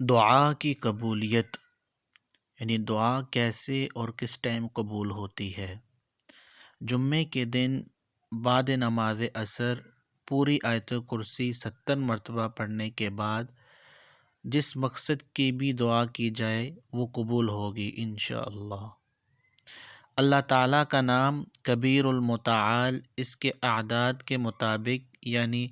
دعا کی قبولیت، یعنی دعا کیسے اور کس ٹائم قبول ہوتی ہے۔ جمعے کے دن بعد نماز عصر پوری آیت کرسی 70 مرتبہ پڑھنے کے بعد جس مقصد کی بھی دعا کی جائے وہ قبول ہوگی انشاءاللہ۔ اللہ تعالیٰ کا نام کبیر المتعال، اس کے اعداد کے مطابق یعنی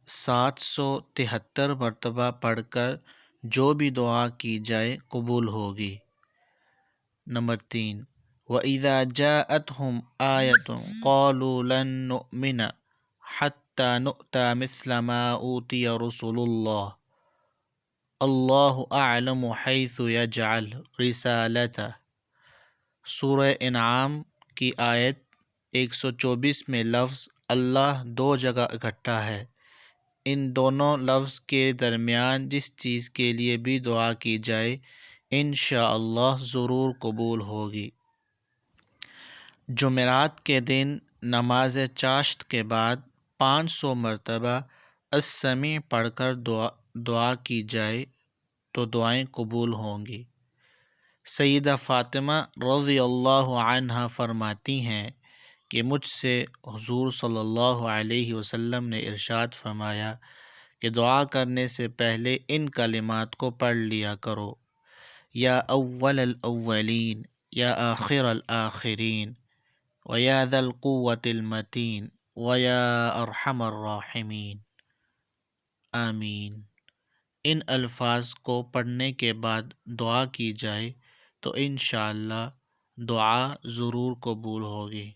773 مرتبہ پڑھ کر جو بھی دعا کی جائے قبول ہوگی۔ نمبر 3، وَإِذَا جَاءَتْهُمْ آيَةٌ قَالُوا لَن نُؤْمِنَ حَتَّى نُؤْتَى مِثْلَ مَا أُوتِيَ رُسُلُ اللَّهِ اللَّهُ أَعْلَمُ حَيْثُ يَجْعَلُ رِسَالَتَهُ۔ سورہ انعام کی آیت 124 میں لفظ اللہ دو جگہ اکٹھا ہے۔ ان دونوں لفظ کے درمیان جس چیز کے لیے بھی دعا کی جائے انشاءاللہ ضرور قبول ہوگی۔ جمعرات کے دن نماز چاشت کے بعد 500 مرتبہ السمیع پڑھ کر دعا کی جائے تو دعائیں قبول ہوں گی۔ سیدہ فاطمہ رضی اللہ عنہا فرماتی ہیں کہ مجھ سے حضور صلی اللہ علیہ وسلم نے ارشاد فرمایا کہ دعا کرنے سے پہلے ان کلمات کو پڑھ لیا کرو: یا اول الاولین، یا آخر الآخرین، ویا ذا القوة المتین، ویا ارحم الراحمین۔ آمین۔ ان الفاظ کو پڑھنے کے بعد دعا کی جائے تو انشاءاللہ دعا ضرور قبول ہوگی۔